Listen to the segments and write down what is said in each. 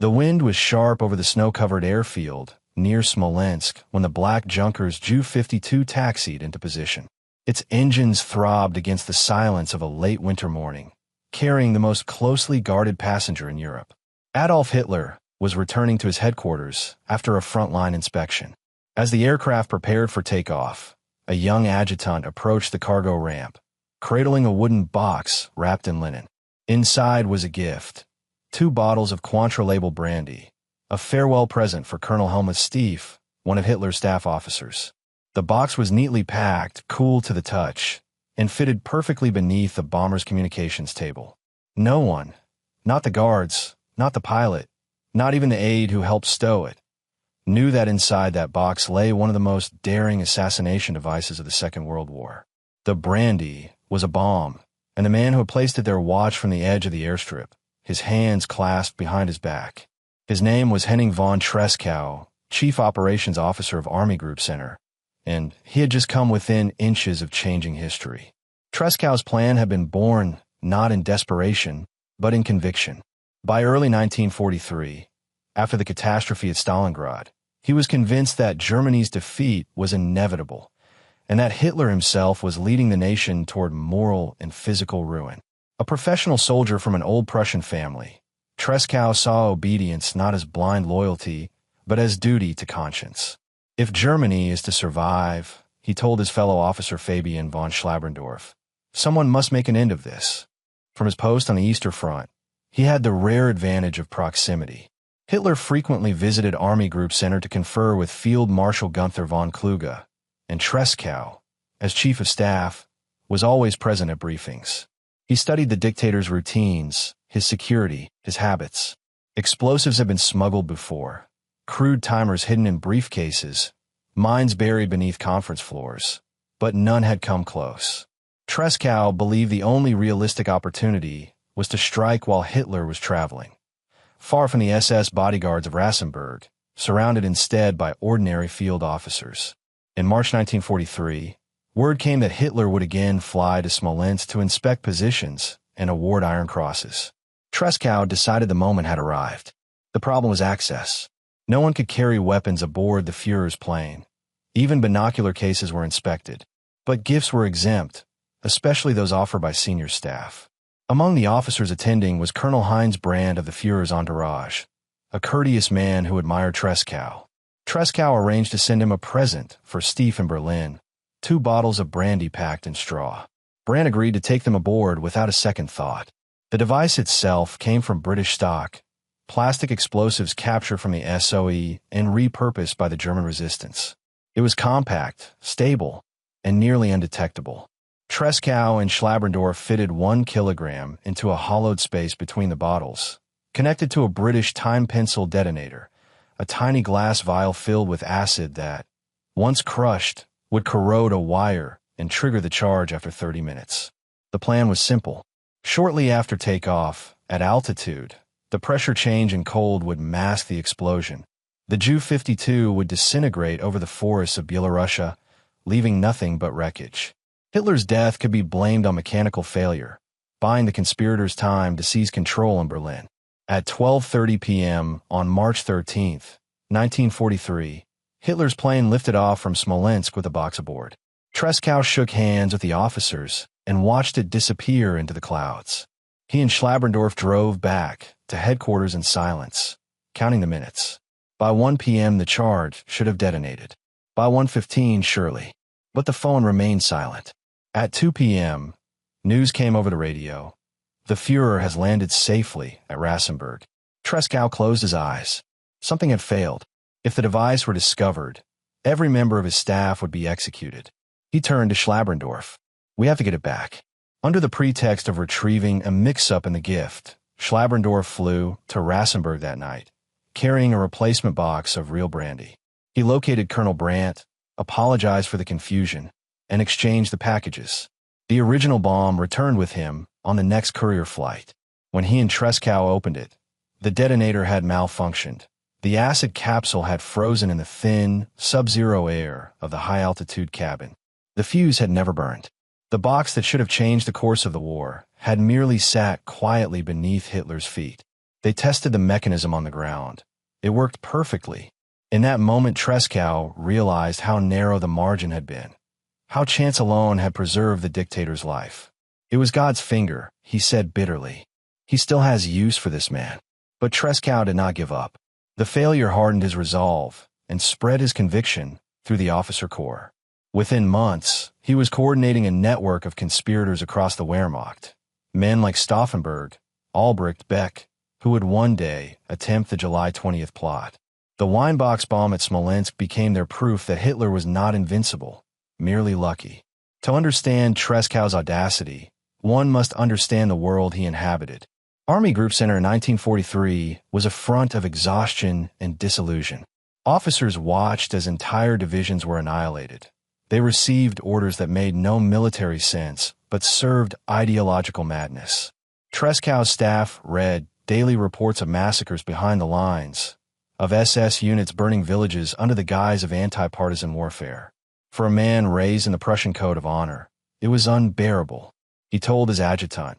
The wind was sharp over the snow-covered airfield near Smolensk when the black Junkers WW2 taxied into position. Its engines throbbed against the silence of a late winter morning, carrying the most closely guarded passenger in Europe. Adolf Hitler was returning to his headquarters after a frontline inspection. As the aircraft prepared for takeoff, a young adjutant approached the cargo ramp, cradling a wooden box wrapped in linen. Inside was a gift: 2 bottles of Cointreau-labeled brandy, a farewell present for Colonel Helmut Stief, one of Hitler's staff officers. The box was neatly packed, cool to the touch, and fitted perfectly beneath the bomber's communications table. No one, not the guards, not the pilot, not even the aide who helped stow it, knew that inside that box lay one of the most daring assassination devices of the Second World War. The brandy was a bomb, and the man who had placed it there watched from the edge of the airstrip, his hands clasped behind his back. His name was Henning von Treschow, Chief Operations Officer of Army Group Center, and he had just come within inches of changing history. Treschow's plan had been born not in desperation, but in conviction. By early 1943, after the catastrophe at Stalingrad, he was convinced that Germany's defeat was inevitable, and that Hitler himself was leading the nation toward moral and physical ruin. A professional soldier from an old Prussian family, Treschow saw obedience not as blind loyalty, but as duty to conscience. If Germany is to survive, he told his fellow officer Fabian von Schlabrendorf, someone must make an end of this. From his post on the Eastern Front, he had the rare advantage of proximity. Hitler frequently visited Army Group Center to confer with Field Marshal Gunther von Kluge, and Treschow, as Chief of Staff, was always present at briefings. He studied the dictator's routines, his security, his habits. Explosives had been smuggled before, crude timers hidden in briefcases, mines buried beneath conference floors, but none had come close. Treschow believed the only realistic opportunity was to strike while Hitler was traveling, far from the SS bodyguards of Rassenberg, surrounded instead by ordinary field officers. In March 1943, word came that Hitler would again fly to Smolensk to inspect positions and award Iron Crosses. Treschow decided the moment had arrived. The problem was access. No one could carry weapons aboard the Führer's plane. Even binocular cases were inspected. But gifts were exempt, especially those offered by senior staff. Among the officers attending was Colonel Heinz Brand of the Führer's entourage, a courteous man who admired Treschow. Treschow arranged to send him a present for Stief in Berlin, 2 bottles of brandy packed in straw. Brand agreed to take them aboard without a second thought. The device itself came from British stock, plastic explosives captured from the SOE and repurposed by the German resistance. It was compact, stable, and nearly undetectable. Treschow and Schlabrendorf fitted 1 kilogram into a hollowed space between the bottles, connected to a British time pencil detonator, a tiny glass vial filled with acid that, once crushed, would corrode a wire and trigger the charge after 30 minutes. The plan was simple. Shortly after takeoff, at altitude, the pressure change in cold would mask the explosion. The WW2 would disintegrate over the forests of Belarusia, leaving nothing but wreckage. Hitler's death could be blamed on mechanical failure, buying the conspirators time to seize control in Berlin. At 12:30 p.m. on March 13, 1943, Hitler's plane lifted off from Smolensk with a box aboard. Treschow shook hands with the officers and watched it disappear into the clouds. He and Schlabrendorf drove back to headquarters in silence, counting the minutes. By 1 p.m. the charge should have detonated. By 1:15 surely. But the phone remained silent. At 2 p.m., news came over the radio. The Führer has landed safely at Rassenberg. Treschow closed his eyes. Something had failed. If the device were discovered, every member of his staff would be executed. He turned to Schlabrendorf. We have to get it back. Under the pretext of retrieving a mix-up in the gift, Schlabrendorf flew to Rassenberg that night, carrying a replacement box of real brandy. He located Colonel Brandt, apologized for the confusion, and exchanged the packages. The original bomb returned with him on the next courier flight. When he and Treschow opened it, the detonator had malfunctioned. The acid capsule had frozen in the thin, sub-zero air of the high-altitude cabin. The fuse had never burned. The box that should have changed the course of the war had merely sat quietly beneath Hitler's feet. They tested the mechanism on the ground. It worked perfectly. In that moment, Treschow realized how narrow the margin had been, how chance alone had preserved the dictator's life. It was God's finger, he said bitterly. He still has use for this man. But Treschow did not give up. The failure hardened his resolve and spread his conviction through the officer corps. Within months, he was coordinating a network of conspirators across the Wehrmacht, men like Stauffenberg, Albrecht, Beck, who would one day attempt the July 20th plot. The Weinbox bomb at Smolensk became their proof that Hitler was not invincible, merely lucky. To understand Treschow's audacity, one must understand the world he inhabited. Army Group Center in 1943 was a front of exhaustion and disillusion. Officers watched as entire divisions were annihilated. They received orders that made no military sense, but served ideological madness. Treschow's staff read daily reports of massacres behind the lines, of SS units burning villages under the guise of anti-partisan warfare. For a man raised in the Prussian code of honor, it was unbearable. He told his adjutant,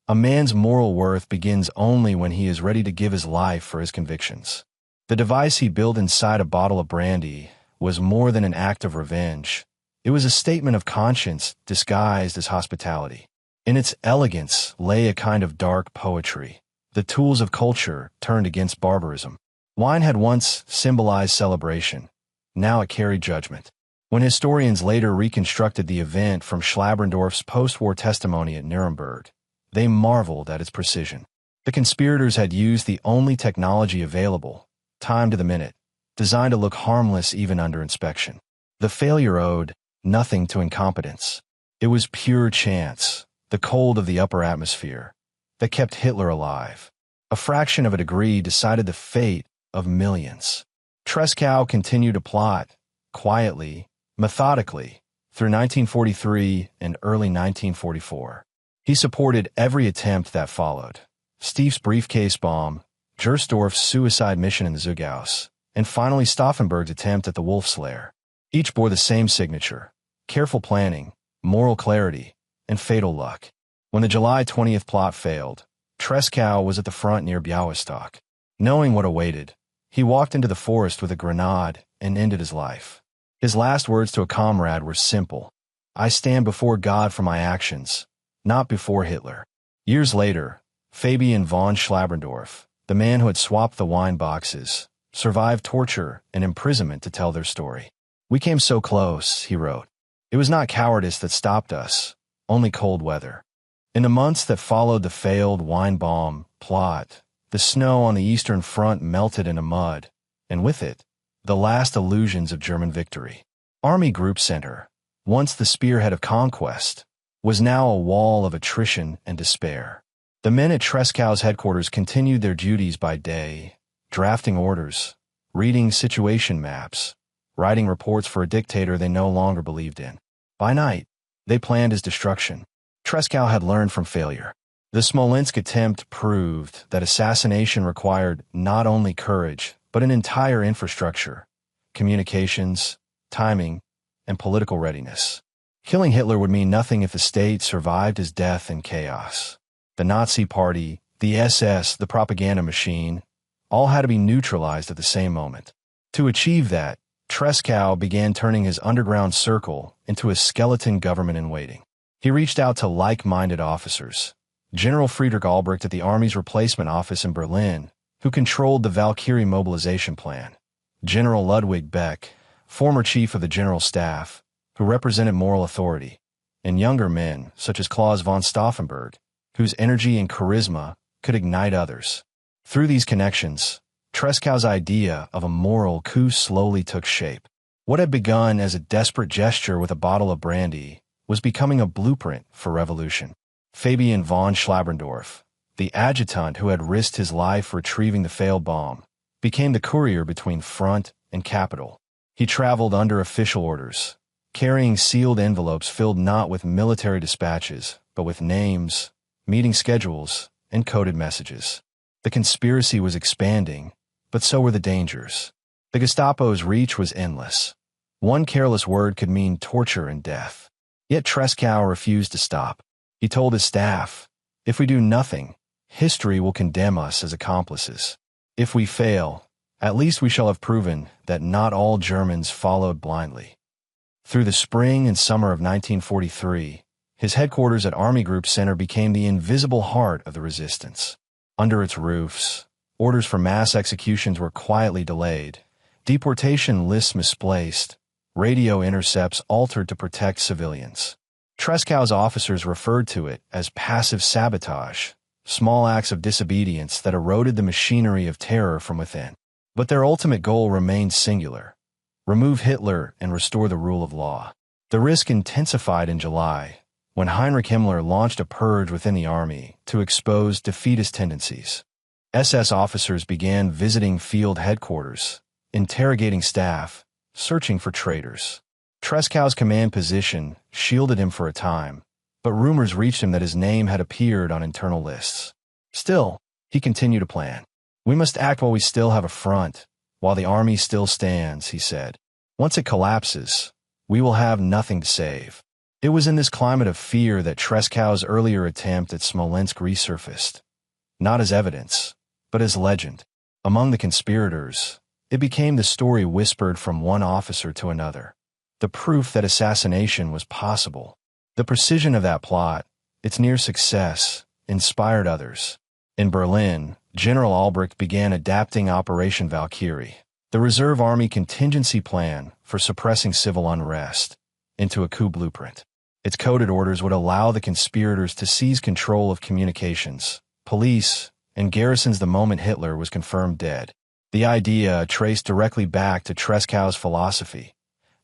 "A man's moral worth begins only when he is ready to give his life for his convictions." The device he built inside a bottle of brandy was more than an act of revenge. It was a statement of conscience disguised as hospitality. In its elegance lay a kind of dark poetry. The tools of culture turned against barbarism. Wine had once symbolized celebration. Now it carried judgment. When historians later reconstructed the event from Schlabrendorff's post-war testimony at Nuremberg, they marveled at its precision. The conspirators had used the only technology available, time to the minute, designed to look harmless even under inspection. The failure owed nothing to incompetence. It was pure chance, the cold of the upper atmosphere, that kept Hitler alive. A fraction of a degree decided the fate of millions. Treschow continued to plot, quietly, methodically, through 1943 and early 1944. He supported every attempt that followed. Stief's briefcase bomb, Gersdorff's suicide mission in the Zughaus, and finally Stauffenberg's attempt at the Wolf's Lair. Each bore the same signature: careful planning, moral clarity, and fatal luck. When the July 20th plot failed, Treschow was at the front near Białystok. Knowing what awaited, he walked into the forest with a grenade and ended his life. His last words to a comrade were simple: "I stand before God for my actions, not before Hitler." Years later, Fabian von Schlabrendorff, the man who had swapped the wine boxes, survived torture and imprisonment to tell their story. "We came so close," he wrote. "It was not cowardice that stopped us, only cold weather." In the months that followed the failed wine bomb plot, the snow on the Eastern Front melted into mud, and with it, the last illusions of German victory. Army Group Center, once the spearhead of conquest, was now a wall of attrition and despair. The men at Treschow's headquarters continued their duties by day, drafting orders, reading situation maps, writing reports for a dictator they no longer believed in. By night, they planned his destruction. Treschow had learned from failure. The Smolensk attempt proved that assassination required not only courage, but an entire infrastructure: communications, timing, and political readiness. Killing Hitler would mean nothing if the state survived his death in chaos. The Nazi Party, the SS, the propaganda machine, all had to be neutralized at the same moment. To achieve that, Treschow began turning his underground circle into a skeleton government in waiting. He reached out to like-minded officers: General Friedrich Albrecht at the Army's replacement office in Berlin, who controlled the Valkyrie mobilization plan; General Ludwig Beck, former chief of the General Staff, who represented moral authority; and younger men such as Klaus von Stauffenberg, whose energy and charisma could ignite others. Through these connections, Treschow's idea of a moral coup slowly took shape. What had begun as a desperate gesture with a bottle of brandy was becoming a blueprint for revolution. Fabian von Schlabrendorff, the adjutant who had risked his life retrieving the failed bomb, became the courier between front and capital. He traveled under official orders, carrying sealed envelopes filled not with military dispatches, but with names, meeting schedules, and coded messages. The conspiracy was expanding, but so were the dangers. The Gestapo's reach was endless. One careless word could mean torture and death. Yet Treschow refused to stop. He told his staff, "If we do nothing, history will condemn us as accomplices. If we fail, at least we shall have proven that not all Germans followed blindly. Through the spring and summer of 1943, his headquarters at Army Group Center became the invisible heart of the resistance. Under its roofs, orders for mass executions were quietly delayed, deportation lists misplaced, radio intercepts altered to protect civilians. Trescow's officers referred to it as passive sabotage, small acts of disobedience that eroded the machinery of terror from within. But their ultimate goal remained singular: remove Hitler and restore the rule of law. The risk intensified in July, when Heinrich Himmler launched a purge within the army to expose defeatist tendencies. SS officers began visiting field headquarters, interrogating staff, searching for traitors. Trescow's command position shielded him for a time, but rumors reached him that his name had appeared on internal lists. Still, he continued to plan. "We must act while we still have a front, while the army still stands," he said. "Once it collapses, we will have nothing to save." It was in this climate of fear that Trescow's earlier attempt at Smolensk resurfaced, not as evidence, but as legend. Among the conspirators, it became the story whispered from one officer to another, the proof that assassination was possible. The precision of that plot, its near success, inspired others. In Berlin, General Albrecht began adapting Operation Valkyrie, the reserve army contingency plan for suppressing civil unrest, into a coup blueprint. Its coded orders would allow the conspirators to seize control of communications, police, and garrisons the moment Hitler was confirmed dead. The idea traced directly back to Trescow's philosophy: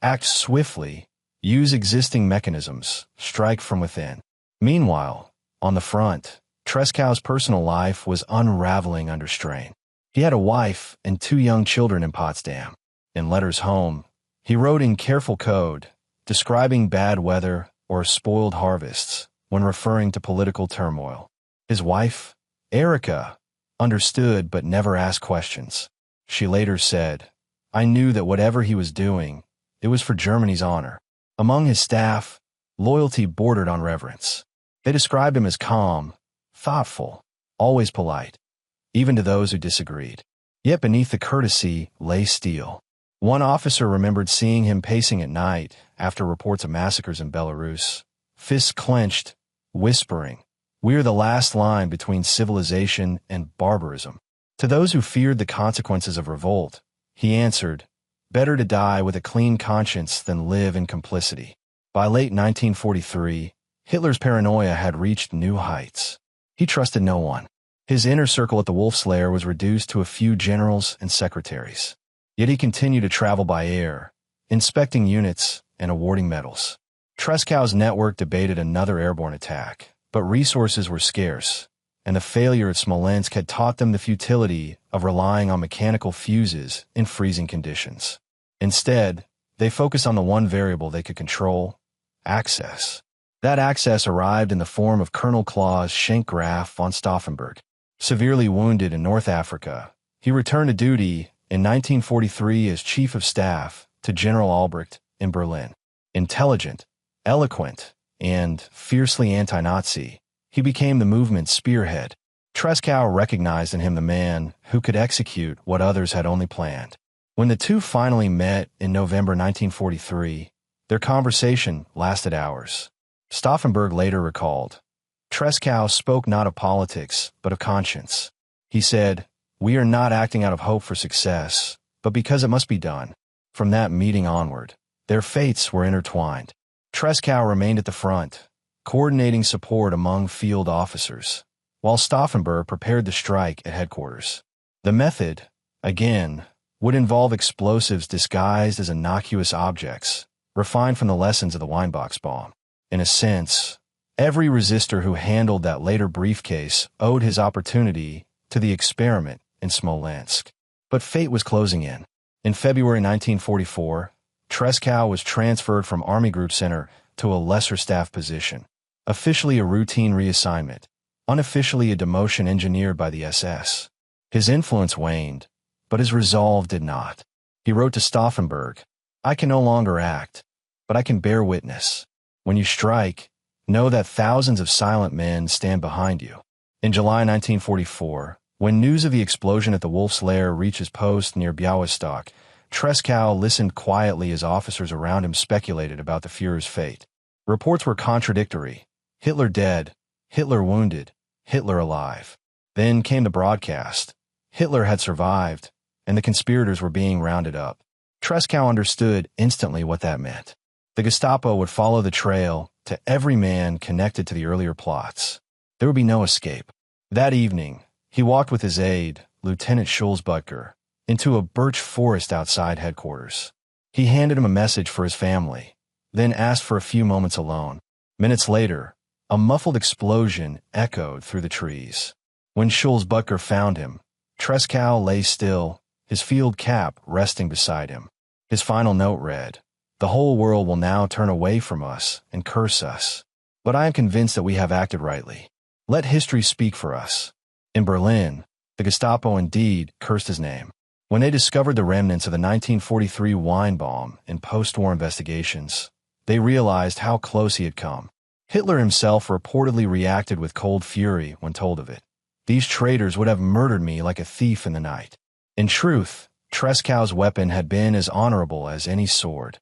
act swiftly, use existing mechanisms, strike from within. Meanwhile, on the front, Trescow's personal life was unraveling under strain. He had a wife and 2 young children in Potsdam. In letters home, he wrote in careful code, describing bad weather or spoiled harvests when referring to political turmoil. His wife, Erika, understood but never asked questions. She later said, "I knew that whatever he was doing, it was for Germany's honor." Among his staff, loyalty bordered on reverence. They described him as calm, thoughtful, always polite, even to those who disagreed. Yet beneath the courtesy lay steel. One officer remembered seeing him pacing at night after reports of massacres in Belarus, fists clenched, whispering, "We're the last line between civilization and barbarism." To those who feared the consequences of revolt, he answered, "Better to die with a clean conscience than live in complicity." By late 1943, Hitler's paranoia had reached new heights. He trusted no one. His inner circle at the Wolf's Lair was reduced to a few generals and secretaries. Yet he continued to travel by air, inspecting units and awarding medals. Trescow's network debated another airborne attack, but resources were scarce, and the failure at Smolensk had taught them the futility of relying on mechanical fuses in freezing conditions. Instead, they focused on the one variable they could control: access. That access arrived in the form of Colonel Klaus Schenkgraf von Stauffenberg. Severely wounded in North Africa, he returned to duty in 1943 as Chief of Staff to General Albrecht in Berlin. Intelligent, eloquent, and fiercely anti-Nazi, he became the movement's spearhead. Trescow recognized in him the man who could execute what others had only planned. When the two finally met in November 1943, their conversation lasted hours. Stauffenberg later recalled, "Trescow spoke not of politics, but of conscience. He said, 'We are not acting out of hope for success, but because it must be done.'" From that meeting onward, their fates were intertwined. Trescow remained at the front, coordinating support among field officers, while Stauffenberg prepared the strike at headquarters. The method, again, would involve explosives disguised as innocuous objects, refined from the lessons of the Weinbach's bomb. In a sense, every resistor who handled that later briefcase owed his opportunity to the experiment in Smolensk. But fate was closing in. In February 1944, Trescow was transferred from Army Group Center to a lesser staff position, officially a routine reassignment, unofficially a demotion engineered by the SS. His influence waned, but his resolve did not. He wrote to Stauffenberg, "I can no longer act, but I can bear witness. When you strike, know that thousands of silent men stand behind you." In July 1944, when news of the explosion at the Wolf's Lair reached his post near Białystok, Treschow listened quietly as officers around him speculated about the Führer's fate. Reports were contradictory. Hitler dead, Hitler wounded, Hitler alive. Then came the broadcast. Hitler had survived, and the conspirators were being rounded up. Treschow understood instantly what that meant. The Gestapo would follow the trail to every man connected to the earlier plots. There would be no escape. That evening, he walked with his aide, Lieutenant Schulzbutker, into a birch forest outside headquarters. He handed him a message for his family, then asked for a few moments alone. Minutes later, a muffled explosion echoed through the trees. When Schulzbutker found him, Treschow lay still, his field cap resting beside him. His final note read, "The whole world will now turn away from us and curse us. But I am convinced that we have acted rightly. Let history speak for us." In Berlin, the Gestapo indeed cursed his name. When they discovered the remnants of the 1943 wine bomb in post-war investigations, they realized how close he had come. Hitler himself reportedly reacted with cold fury when told of it. "These traitors would have murdered me like a thief in the night." In truth, Treschow's weapon had been as honorable as any sword: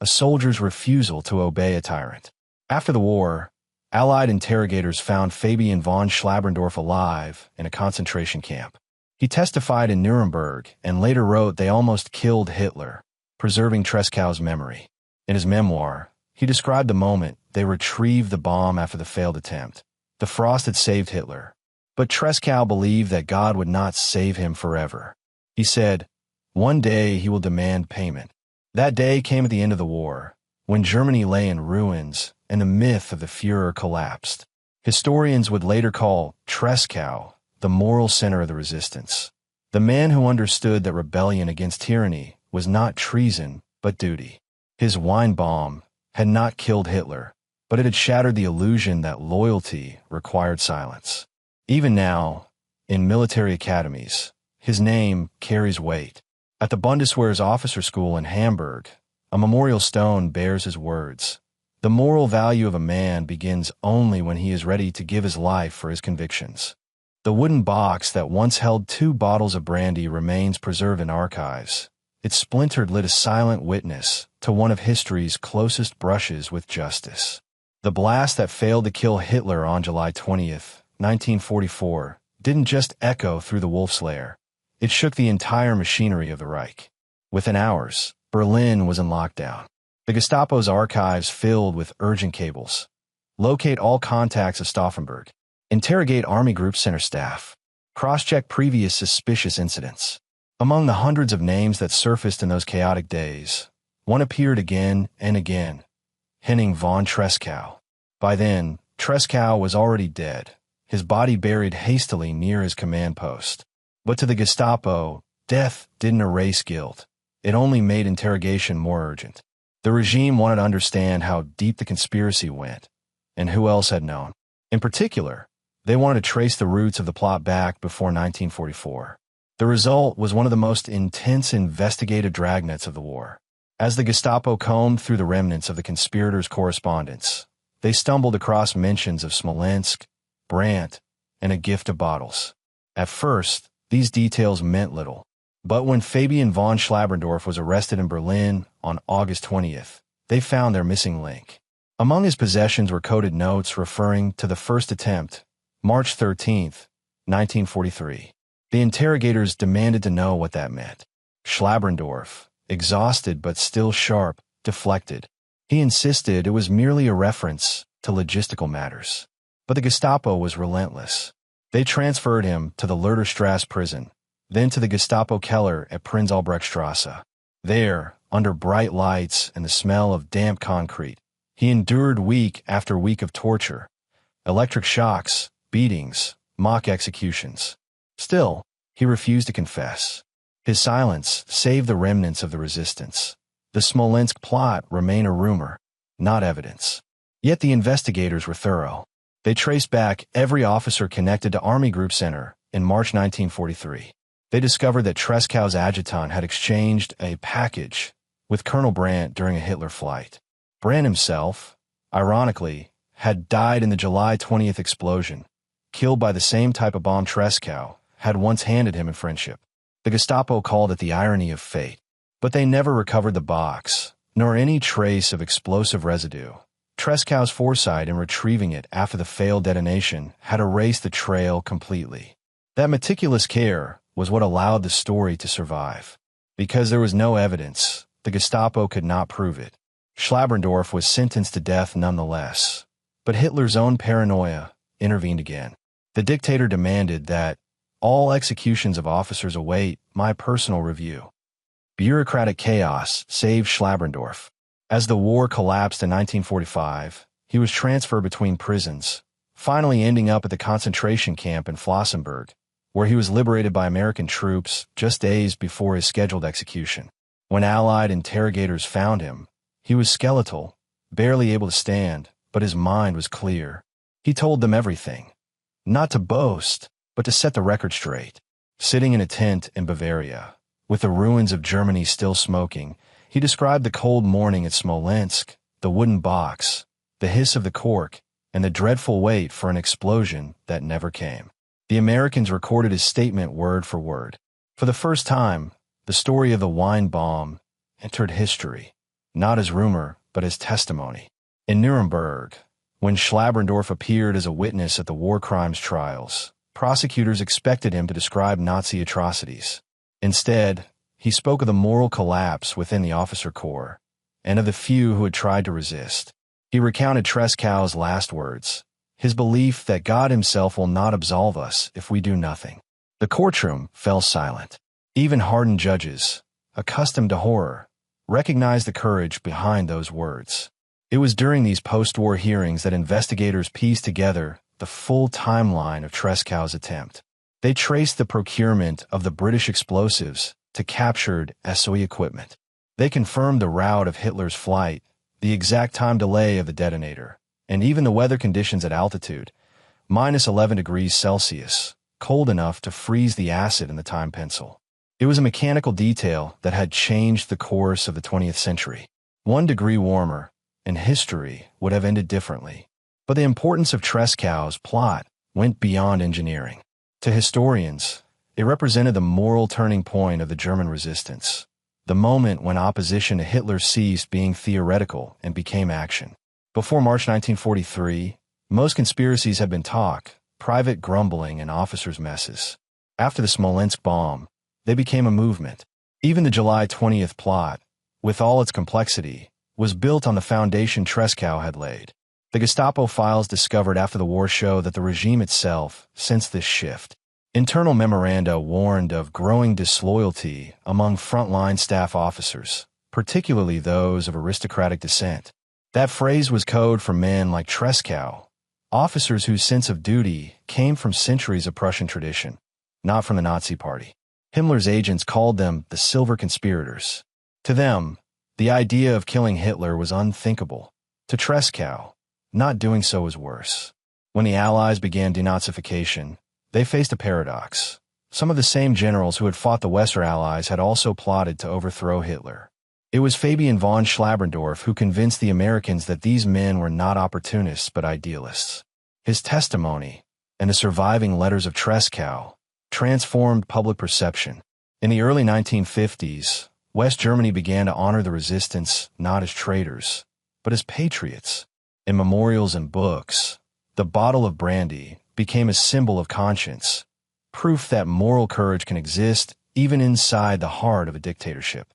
a soldier's refusal to obey a tyrant. After the war, Allied interrogators found Fabian von Schlabrendorf alive in a concentration camp. He testified in Nuremberg and later wrote they almost killed Hitler, preserving Treschow's memory. In his memoir, he described the moment they retrieved the bomb after the failed attempt. The frost had saved Hitler, but Treschow believed that God would not save him forever. He said, "One day he will demand payment." That day came at the end of the war, when Germany lay in ruins and the myth of the Führer collapsed. Historians would later call Treschow the moral center of the resistance, the man who understood that rebellion against tyranny was not treason but duty. His wine bomb had not killed Hitler, but it had shattered the illusion that loyalty required silence. Even now, in military academies, his name carries weight. At the Bundeswehr's officer school in Hamburg, a memorial stone bears his words: "The moral value of a man begins only when he is ready to give his life for his convictions." The wooden box that once held 2 bottles of brandy remains preserved in archives. Its splintered lid a silent witness to one of history's closest brushes with justice. The blast that failed to kill Hitler on July 20th, 1944, didn't just echo through the Wolf's Lair. It shook the entire machinery of the Reich. Within hours, Berlin was in lockdown. The Gestapo's archives filled with urgent cables. Locate all contacts of Stauffenberg. Interrogate Army Group Center staff. Cross-check previous suspicious incidents. Among the hundreds of names that surfaced in those chaotic days, one appeared again and again: Henning von Treschow. By then, Treschow was already dead, his body buried hastily near his command post. But to the Gestapo, death didn't erase guilt. It only made interrogation more urgent. The regime wanted to understand how deep the conspiracy went, and who else had known. In particular, they wanted to trace the roots of the plot back before 1944. The result was one of the most intense investigative dragnets of the war. As the Gestapo combed through the remnants of the conspirators' correspondence, they stumbled across mentions of Smolensk, Brandt, and a gift of bottles. At first, these details meant little. But when Fabian von Schlabrendorf was arrested in Berlin on August 20th, they found their missing link. Among his possessions were coded notes referring to the first attempt, March 13th, 1943. The interrogators demanded to know what that meant. Schlabrendorf, exhausted but still sharp, deflected. He insisted it was merely a reference to logistical matters. But the Gestapo was relentless. They transferred him to the Lörderstrasse prison, then to the Gestapo Keller at Prinz-Albrechtstrasse. There, under bright lights and the smell of damp concrete, he endured week after week of torture, electric shocks, beatings, mock executions. Still, he refused to confess. His silence saved the remnants of the resistance. The Smolensk plot remained a rumor, not evidence. Yet the investigators were thorough. They traced back every officer connected to Army Group Center in March 1943. They discovered that Treschow's adjutant had exchanged a package with Colonel Brandt during a Hitler flight. Brandt himself, ironically, had died in the July 20th explosion. killed by the same type of bomb Treschow had once handed him in friendship. The Gestapo called it the irony of fate. But they never recovered the box, nor any trace of explosive residue. Treschow's foresight in retrieving it after the failed detonation had erased the trail completely. That meticulous care was what allowed the story to survive. Because there was no evidence, the Gestapo could not prove it. Schlabrendorf was sentenced to death nonetheless. But Hitler's own paranoia intervened again. The dictator demanded that all executions of officers await my personal review. Bureaucratic chaos saved Schlabrendorf. As the war collapsed in 1945, he was transferred between prisons, finally ending up at the concentration camp in Flossenburg, where he was liberated by American troops just days before his scheduled execution. When Allied interrogators found him, he was skeletal, barely able to stand, but his mind was clear. He told them everything. Not to boast, but to set the record straight. Sitting in a tent in Bavaria, with the ruins of Germany still smoking, he described the cold morning at Smolensk, the wooden box, the hiss of the cork, and the dreadful wait for an explosion that never came. The Americans recorded his statement word for word. For the first time, the story of the wine bomb entered history, not as rumor, but as testimony. In Nuremberg, when Schlabrendorf appeared as a witness at the war crimes trials, prosecutors expected him to describe Nazi atrocities. Instead, he spoke of the moral collapse within the officer corps, and of the few who had tried to resist. He recounted Treschow's last words, his belief that God himself will not absolve us if we do nothing. The courtroom fell silent. Even hardened judges, accustomed to horror, recognized the courage behind those words. It was during these post-war hearings that investigators pieced together the full timeline of Treschow's attempt. They traced the procurement of the British explosives to captured SOE equipment. They confirmed the route of Hitler's flight, the exact time delay of the detonator, and even the weather conditions at altitude, -11 degrees Celsius, cold enough to freeze the acid in the time pencil. It was a mechanical detail that had changed the course of the 20th century. 1 degree warmer, and history would have ended differently. But the importance of Treschow's plot went beyond engineering. To historians, it represented the moral turning point of the German resistance, the moment when opposition to Hitler ceased being theoretical and became action. Before March 1943, most conspiracies had been talk, private grumbling, and officers' messes. After the Smolensk bomb, they became a movement. Even the July 20th plot, with all its complexity, was built on the foundation Treschow had laid. The Gestapo files discovered after the war show that the regime itself sensed this shift. Internal memoranda warned of growing disloyalty among frontline staff officers, particularly those of aristocratic descent. That phrase was code for men like Treschow, officers whose sense of duty came from centuries of Prussian tradition, not from the Nazi Party. Himmler's agents called them the silver conspirators. To them, the idea of killing Hitler was unthinkable. To Treschow, not doing so was worse. When the Allies began denazification, they faced a paradox. Some of the same generals who had fought the Western Allies had also plotted to overthrow Hitler. It was Fabian von Schlabrendorf who convinced the Americans that these men were not opportunists but idealists. His testimony, and the surviving letters of Treschow, transformed public perception. In the early 1950s, West Germany began to honor the resistance not as traitors, but as patriots. In memorials and books, the bottle of brandy became a symbol of conscience, proof that moral courage can exist even inside the heart of a dictatorship.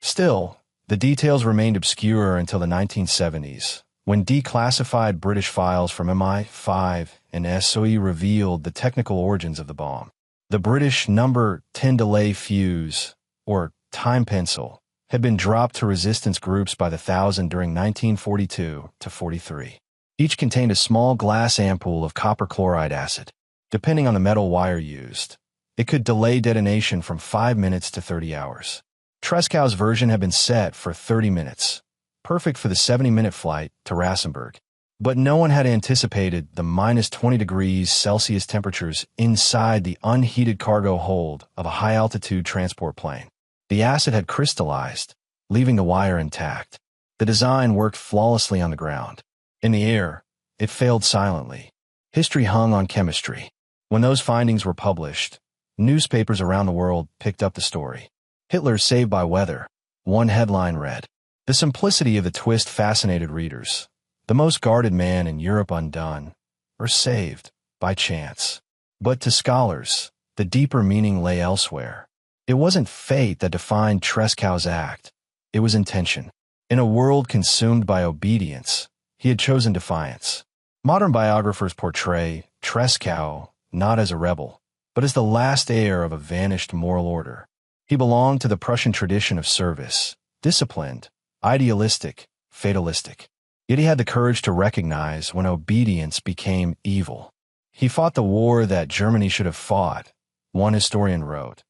Still, the details remained obscure until the 1970s, when declassified British files from MI5 and SOE revealed the technical origins of the bomb. The British number 10 delay fuse, or time pencil, had been dropped to resistance groups by the thousand during 1942 to 43. Each contained a small glass ampoule of copper chloride acid. Depending on the metal wire used, it could delay detonation from 5 minutes to 30 hours. Treschow's version had been set for 30 minutes, perfect for the 70-minute flight to Rassenburg. But no one had anticipated the -20 degrees Celsius temperatures inside the unheated cargo hold of a high-altitude transport plane. The acid had crystallized, leaving the wire intact. The design worked flawlessly on the ground. In the air, it failed silently. History hung on chemistry. When those findings were published, newspapers around the world picked up the story. Hitler saved by weather. One headline read. The simplicity of the twist fascinated readers. The most guarded man in Europe undone, or saved, by chance. But to scholars, the deeper meaning lay elsewhere. It wasn't fate that defined Trescow's act. It was intention. In a world consumed by obedience, he had chosen defiance. Modern biographers portray Trescow not as a rebel, but as the last heir of a vanished moral order. He belonged to the Prussian tradition of service, disciplined, idealistic, fatalistic. Yet he had the courage to recognize when obedience became evil. He fought the war that Germany should have fought, one historian wrote.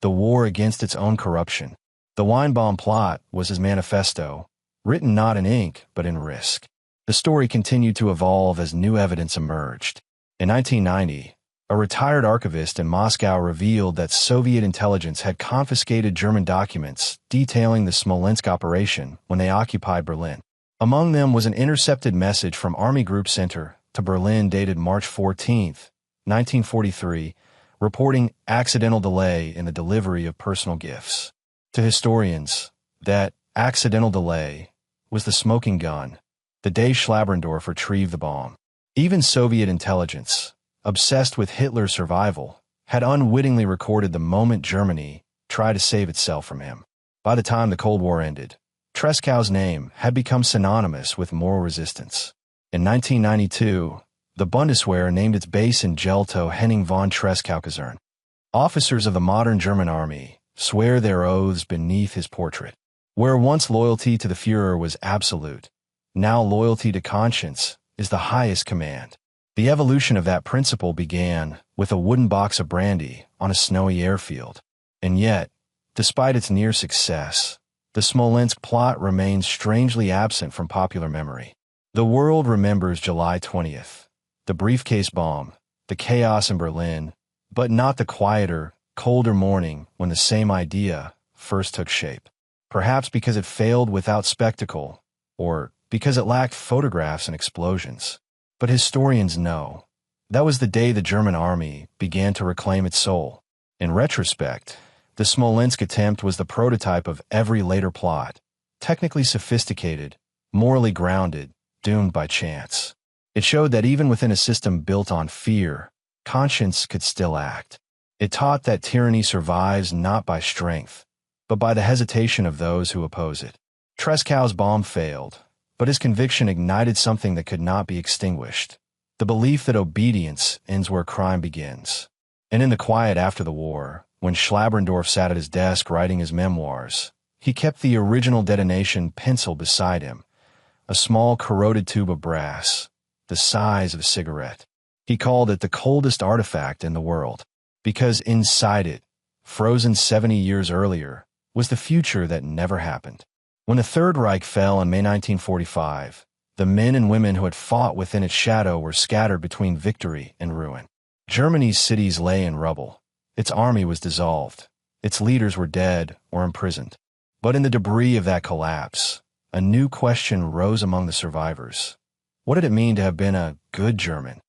The war against its own corruption. The Weinbaum plot was his manifesto, written not in ink but in risk. The story continued to evolve as new evidence emerged. In 1990, a retired archivist in Moscow revealed that Soviet intelligence had confiscated German documents detailing the Smolensk operation when they occupied Berlin. Among them was an intercepted message from Army Group Center to Berlin dated March 14, 1943, reporting accidental delay in the delivery of personal gifts. To historians, that accidental delay was the smoking gun, the day Schlabrendorf retrieved the bomb. Even Soviet intelligence, obsessed with Hitler's survival, had unwittingly recorded the moment Germany tried to save itself from him. By the time the Cold War ended, Trescow's name had become synonymous with moral resistance. In 1992, the Bundeswehr named its base in Jeltow Henning von Tresckow Kaserne. Officers of the modern German army swear their oaths beneath his portrait. Where once loyalty to the Führer was absolute, now loyalty to conscience is the highest command. The evolution of that principle began with a wooden box of brandy on a snowy airfield. And yet, despite its near success, the Smolensk plot remains strangely absent from popular memory. The world remembers July 20th, the briefcase bomb, the chaos in Berlin, but not the quieter, colder morning when the same idea first took shape. Perhaps because it failed without spectacle, or because it lacked photographs and explosions. But historians know that was the day the German army began to reclaim its soul. In retrospect, the Smolensk attempt was the prototype of every later plot, technically sophisticated, morally grounded, doomed by chance. It showed that even within a system built on fear, conscience could still act. It taught that tyranny survives not by strength, but by the hesitation of those who oppose it. Trescow's bomb failed, but his conviction ignited something that could not be extinguished, the belief that obedience ends where crime begins. And in the quiet after the war, when Schlabrendorf sat at his desk writing his memoirs, he kept the original detonation pencil beside him, a small corroded tube of brass, the size of a cigarette. He called it the coldest artifact in the world, because inside it, frozen 70 years earlier, was the future that never happened. When the Third Reich fell in May 1945, the men and women who had fought within its shadow were scattered between victory and ruin. Germany's cities lay in rubble. Its army was dissolved. Its leaders were dead or imprisoned. But in the debris of that collapse, a new question rose among the survivors. What did it mean to have been a good German?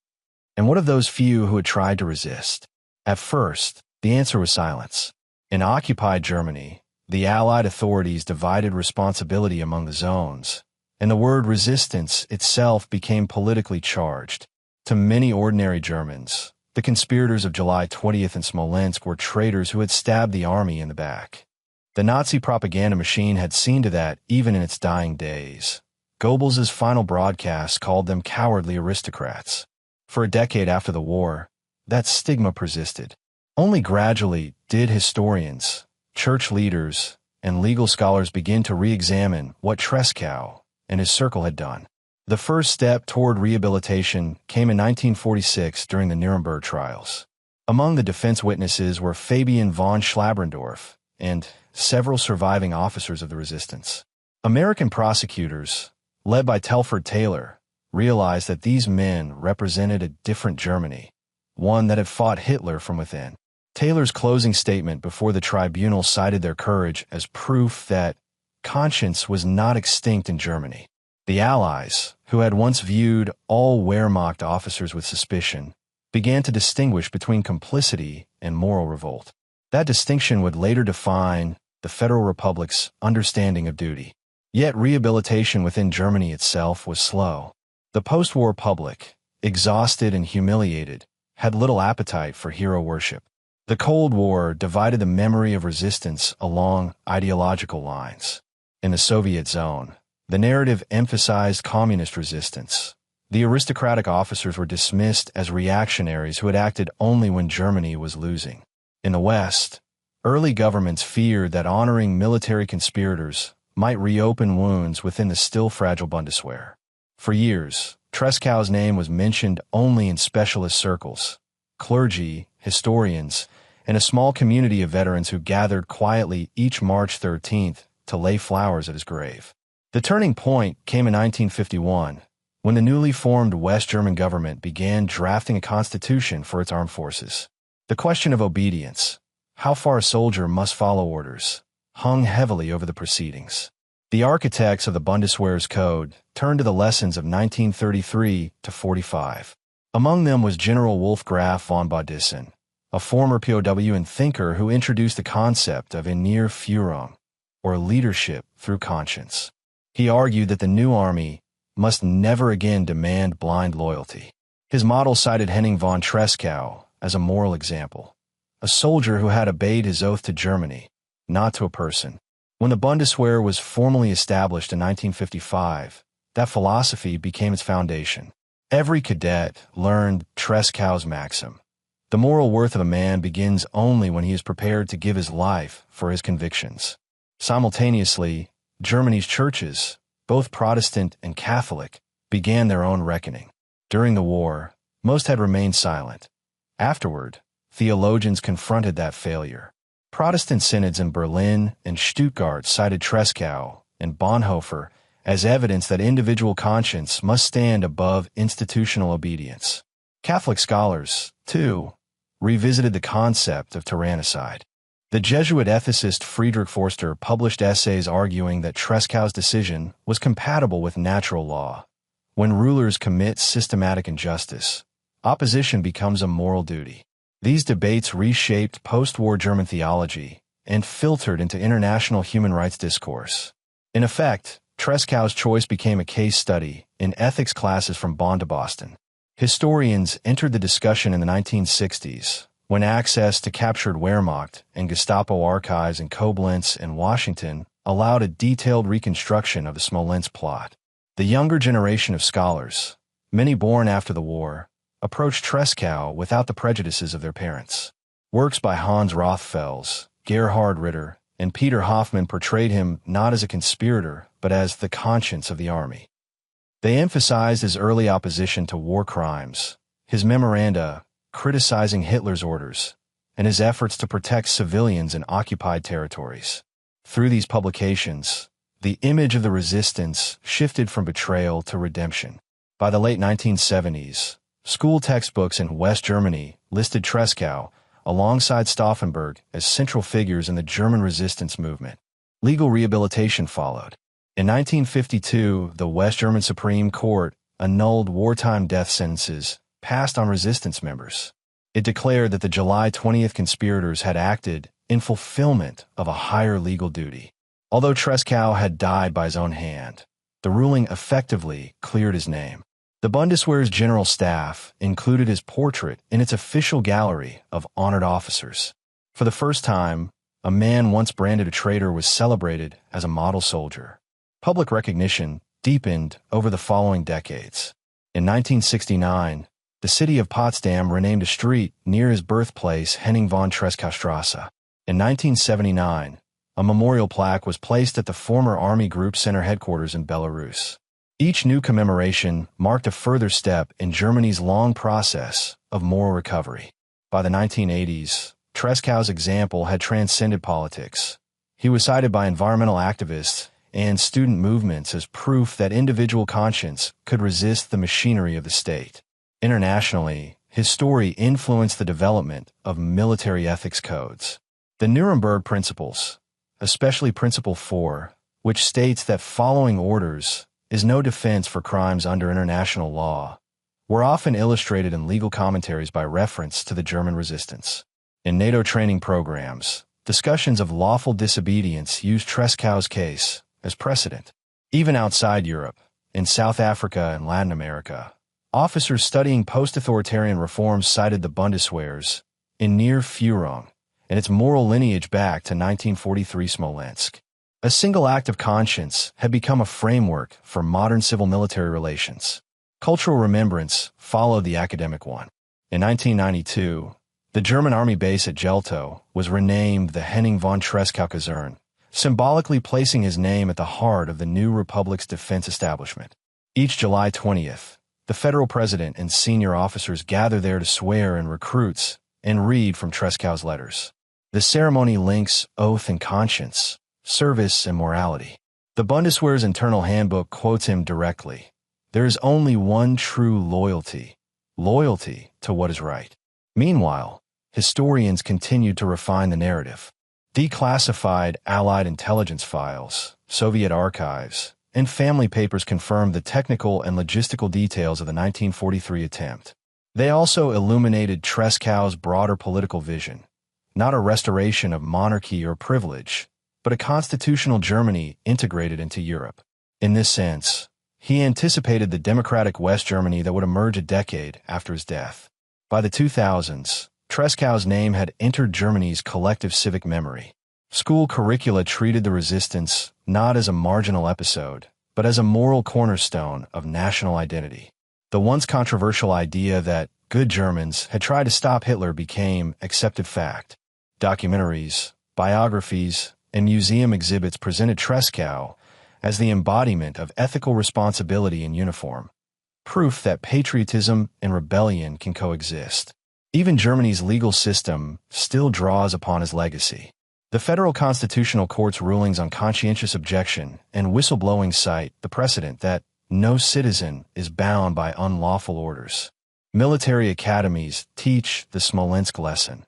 And what of those few who had tried to resist? At first, the answer was silence. In occupied Germany, the Allied authorities divided responsibility among the zones, and the word resistance itself became politically charged. To many ordinary Germans, the conspirators of July 20th in Smolensk were traitors who had stabbed the army in the back. The Nazi propaganda machine had seen to that even in its dying days. Goebbels's final broadcast called them cowardly aristocrats. For a decade after the war, that stigma persisted. Only gradually did historians, church leaders, and legal scholars begin to re-examine what Tresckow and his circle had done. The first step toward rehabilitation came in 1946 during the Nuremberg trials. Among the defense witnesses were Fabian von Schlabrendorf and several surviving officers of the resistance. American prosecutors, led by Telford Taylor, realized that these men represented a different Germany, one that had fought Hitler from within. Taylor's closing statement before the tribunal cited their courage as proof that conscience was not extinct in Germany. The Allies who had once viewed all Wehrmacht officers with suspicion, began to distinguish between complicity and moral revolt. That distinction would later define the Federal Republic's understanding of duty. Yet rehabilitation within Germany itself was slow. The post-war public, exhausted and humiliated, had little appetite for hero worship. The Cold War divided the memory of resistance along ideological lines. In the Soviet zone, the narrative emphasized communist resistance. The aristocratic officers were dismissed as reactionaries who had acted only when Germany was losing. In the West, early governments feared that honoring military conspirators might reopen wounds within the still fragile Bundeswehr. For years, Trescow's name was mentioned only in specialist circles, clergy, historians, and a small community of veterans who gathered quietly each March 13th to lay flowers at his grave. The turning point came in 1951, when the newly formed West German government began drafting a constitution for its armed forces. The question of obedience, how far a soldier must follow orders, hung heavily over the proceedings. The architects of the Bundeswehr's code turned to the lessons of 1933 to 45. Among them was General Wolfgraf von Baudissen, a former POW and thinker who introduced the concept of innere Führung, or leadership through conscience. He argued that the new army must never again demand blind loyalty. His model cited Henning von Tresckow as a moral example, a soldier who had obeyed his oath to Germany, not to a person. When the Bundeswehr was formally established in 1955, that philosophy became its foundation. Every cadet learned Trescow's maxim: the moral worth of a man begins only when he is prepared to give his life for his convictions. Simultaneously, Germany's churches, both Protestant and Catholic, began their own reckoning. During the war, most had remained silent. Afterward, theologians confronted that failure. Protestant synods in Berlin and Stuttgart cited Tresckow and Bonhoeffer as evidence that individual conscience must stand above institutional obedience. Catholic scholars, too, revisited the concept of tyrannicide. The Jesuit ethicist Friedrich Forster published essays arguing that Trescow's decision was compatible with natural law. When rulers commit systematic injustice, opposition becomes a moral duty. These debates reshaped post-war German theology and filtered into international human rights discourse. In effect, Trescow's choice became a case study in ethics classes from Bonn to Boston. Historians entered the discussion in the 1960s, when access to captured Wehrmacht and Gestapo archives in Koblenz and Washington allowed a detailed reconstruction of the Smolensk plot. The younger generation of scholars, many born after the war, approached Tresckow without the prejudices of their parents. Works by Hans Rothfels, Gerhard Ritter, and Peter Hoffmann portrayed him not as a conspirator, but as the conscience of the army. They emphasized his early opposition to war crimes, his memoranda criticizing Hitler's orders, and his efforts to protect civilians in occupied territories. Through these publications, the image of the resistance shifted from betrayal to redemption. By the late 1970s, school textbooks in West Germany listed Tresckow, alongside Stauffenberg, as central figures in the German resistance movement. Legal rehabilitation followed. In 1952, the West German Supreme Court annulled wartime death sentences passed on resistance members. It declared that the July 20th conspirators had acted in fulfillment of a higher legal duty. Although Tresckow had died by his own hand, the ruling effectively cleared his name. The Bundeswehr's general staff included his portrait in its official gallery of honored officers. For the first time, a man once branded a traitor was celebrated as a model soldier. Public recognition deepened over the following decades. In 1969, the city of Potsdam renamed a street near his birthplace Henning von Tresckow-Strasse. In 1979, a memorial plaque was placed at the former Army Group Center headquarters in Belarus. Each new commemoration marked a further step in Germany's long process of moral recovery. By the 1980s, Trescow's example had transcended politics. He was cited by environmental activists and student movements as proof that individual conscience could resist the machinery of the state. Internationally, his story influenced the development of military ethics codes. The Nuremberg Principles, especially Principle 4, which states that following orders is no defense for crimes under international law, were often illustrated in legal commentaries by reference to the German resistance. In NATO training programs, discussions of lawful disobedience use Trescow's case as precedent. Even outside Europe, in South Africa and Latin America, officers studying post-authoritarian reforms cited the Bundeswehrs in near Führung and its moral lineage back to 1943 Smolensk. A single act of conscience had become a framework for modern civil-military relations. Cultural remembrance followed the academic one. In 1992, the German army base at Jelto was renamed the Henning von Tresckow Kaserne, symbolically placing his name at the heart of the new republic's defense establishment. Each July 20th, the federal president and senior officers gather there to swear in recruits and read from Trescow's letters. The ceremony links oath and conscience, service and morality. The Bundeswehr's internal handbook quotes him directly. There is only one true loyalty to what is right. Meanwhile, historians continued to refine the narrative. Declassified Allied intelligence files, Soviet archives, and family papers confirmed the technical and logistical details of the 1943 attempt. They also illuminated Trescow's broader political vision, not a restoration of monarchy or privilege, but a constitutional Germany integrated into Europe. In this sense, he anticipated the democratic West Germany that would emerge a decade after his death. By the 2000s, Trescow's name had entered Germany's collective civic memory. School curricula treated the resistance not as a marginal episode, but as a moral cornerstone of national identity. The once controversial idea that good Germans had tried to stop Hitler became accepted fact. Documentaries, biographies, and museum exhibits presented Tresckow as the embodiment of ethical responsibility in uniform, proof that patriotism and rebellion can coexist. Even Germany's legal system still draws upon his legacy. The Federal Constitutional Court's rulings on conscientious objection and whistleblowing cite the precedent that no citizen is bound by unlawful orders. Military academies teach the Smolensk lesson,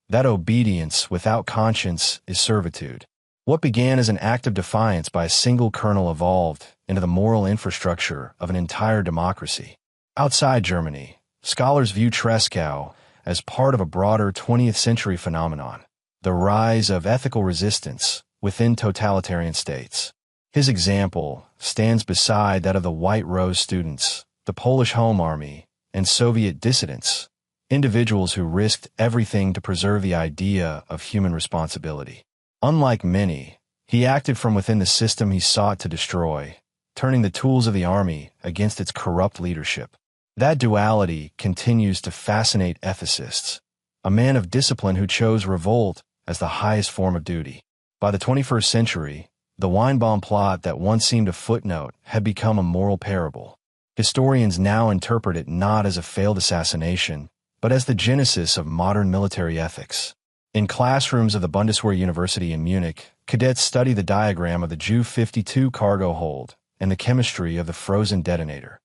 that obedience without conscience is servitude. What began as an act of defiance by a single colonel evolved into the moral infrastructure of an entire democracy. Outside Germany, scholars view Tresckow as part of a broader 20th century phenomenon, the rise of ethical resistance within totalitarian states. His example stands beside that of the White Rose students, the Polish Home Army, and Soviet dissidents, individuals who risked everything to preserve the idea of human responsibility. Unlike many, he acted from within the system he sought to destroy, turning the tools of the army against its corrupt leadership. That duality continues to fascinate ethicists, a man of discipline who chose revolt as the highest form of duty. By the 21st century, the Weinbaum plot that once seemed a footnote had become a moral parable. Historians now interpret it not as a failed assassination, but as the genesis of modern military ethics. In classrooms of the Bundeswehr University in Munich, cadets study the diagram of the Ju-52 cargo hold and the chemistry of the frozen detonator,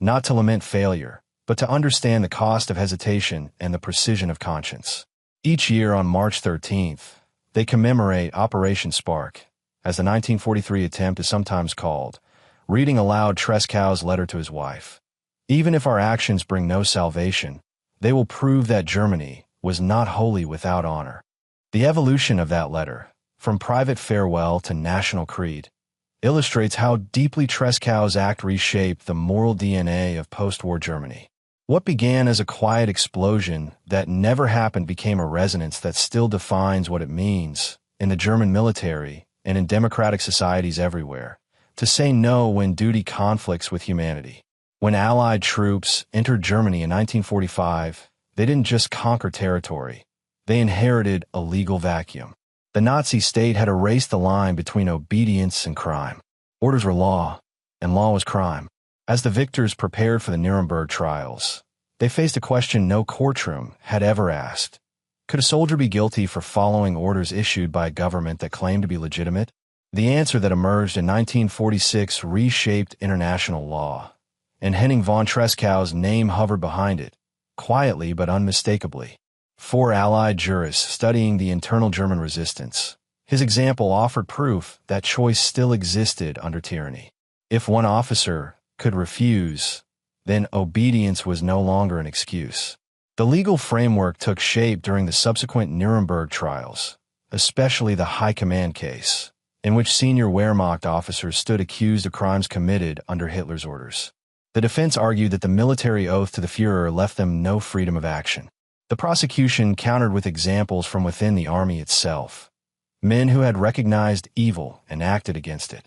not to lament failure, but to understand the cost of hesitation and the precision of conscience. Each year on March 13th, they commemorate Operation Spark, as the 1943 attempt is sometimes called, reading aloud Trescow's letter to his wife. Even if our actions bring no salvation, they will prove that Germany was not wholly without honor. The evolution of that letter, from private farewell to national creed, illustrates how deeply Trescow's act reshaped the moral DNA of post-war Germany. What began as a quiet explosion that never happened became a resonance that still defines what it means, in the German military and in democratic societies everywhere, to say no when duty conflicts with humanity. When Allied troops entered Germany in 1945, they didn't just conquer territory, they inherited a legal vacuum. The Nazi state had erased the line between obedience and crime. Orders were law, and law was crime. As the victors prepared for the Nuremberg trials, they faced a question no courtroom had ever asked. Could a soldier be guilty for following orders issued by a government that claimed to be legitimate? The answer that emerged in 1946 reshaped international law, and Henning von Trescow's name hovered behind it, quietly but unmistakably. 4 Allied jurists studying the internal German resistance, his example offered proof that choice still existed under tyranny. If one officer could refuse, then obedience was no longer an excuse. The legal framework took shape during the subsequent Nuremberg trials, especially the High Command case, in which senior Wehrmacht officers stood accused of crimes committed under Hitler's orders. The defense argued that the military oath to the Führer left them no freedom of action. The prosecution countered with examples from within the army itself, men who had recognized evil and acted against it.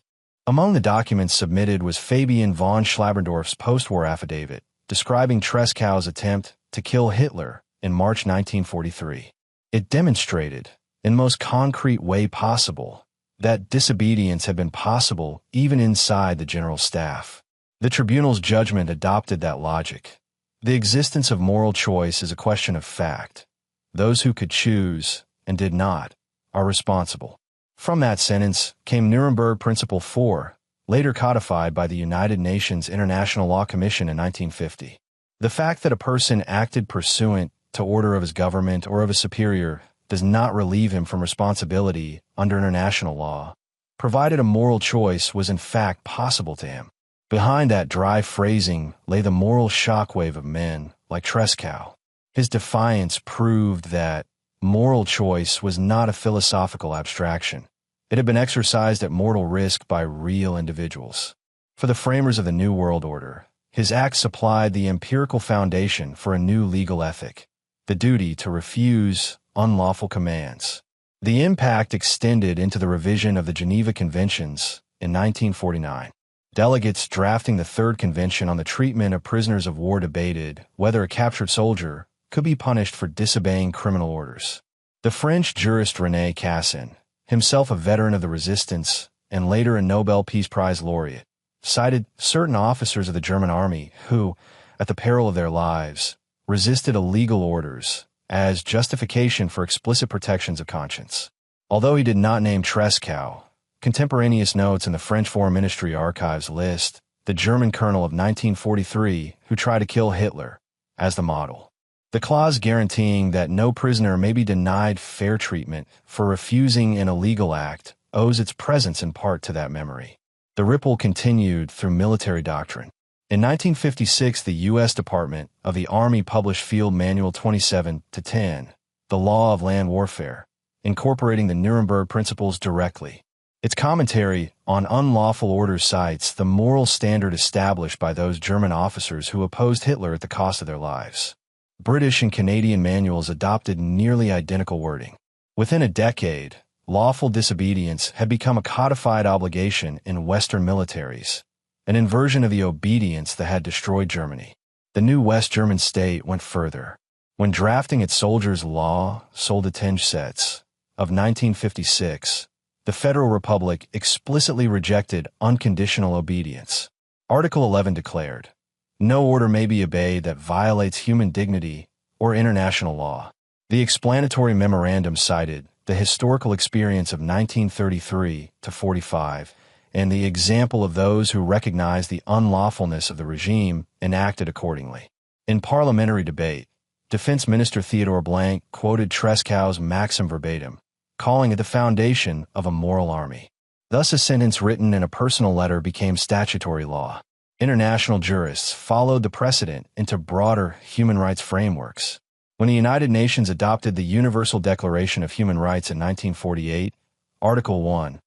Among the documents submitted was Fabian von Schlabendorf's post-war affidavit describing Trescow's attempt to kill Hitler in March 1943. It demonstrated, in the most concrete way possible, that disobedience had been possible even inside the general staff. The tribunal's judgment adopted that logic. The existence of moral choice is a question of fact. Those who could choose and did not are responsible. From that sentence came Nuremberg Principle 4, later codified by the United Nations International Law Commission in 1950. The fact that a person acted pursuant to order of his government or of a superior does not relieve him from responsibility under international law, provided a moral choice was in fact possible to him. Behind that dry phrasing lay the moral shockwave of men like Trescow. His defiance proved that moral choice was not a philosophical abstraction. It had been exercised at mortal risk by real individuals. For the framers of the New World Order, his acts supplied the empirical foundation for a new legal ethic, the duty to refuse unlawful commands. The impact extended into the revision of the Geneva Conventions in 1949. Delegates drafting the Third Convention on the Treatment of Prisoners of War debated whether a captured soldier could be punished for disobeying criminal orders. The French jurist René Cassin, himself a veteran of the resistance and later a Nobel Peace Prize laureate, cited certain officers of the German army who, at the peril of their lives, resisted illegal orders as justification for explicit protections of conscience. Although he did not name Trescow, contemporaneous notes in the French Foreign Ministry archives list the German colonel of 1943 who tried to kill Hitler as the model. The clause guaranteeing that no prisoner may be denied fair treatment for refusing an illegal act owes its presence in part to that memory. The ripple continued through military doctrine. In 1956, the U.S. Department of the Army published Field Manual 27-10, The Law of Land Warfare, incorporating the Nuremberg Principles directly. Its commentary on unlawful orders cites the moral standard established by those German officers who opposed Hitler at the cost of their lives. British and Canadian manuals adopted nearly identical wording. Within a decade, lawful disobedience had become a codified obligation in Western militaries, an inversion of the obedience that had destroyed Germany. The new West German state went further. When drafting its soldiers' law, Soldatengesetz, of 1956, the Federal Republic explicitly rejected unconditional obedience. Article 11 declared, "No order may be obeyed that violates human dignity or international law." The explanatory memorandum cited the historical experience of 1933 to 45 and the example of those who recognized the unlawfulness of the regime and acted accordingly. In parliamentary debate, Defense Minister Theodore Blank quoted Trescow's maxim verbatim, calling it the foundation of a moral army. Thus, a sentence written in a personal letter became statutory law. International jurists followed the precedent into broader human rights frameworks. When the United Nations adopted the Universal Declaration of Human Rights in 1948, Article 1,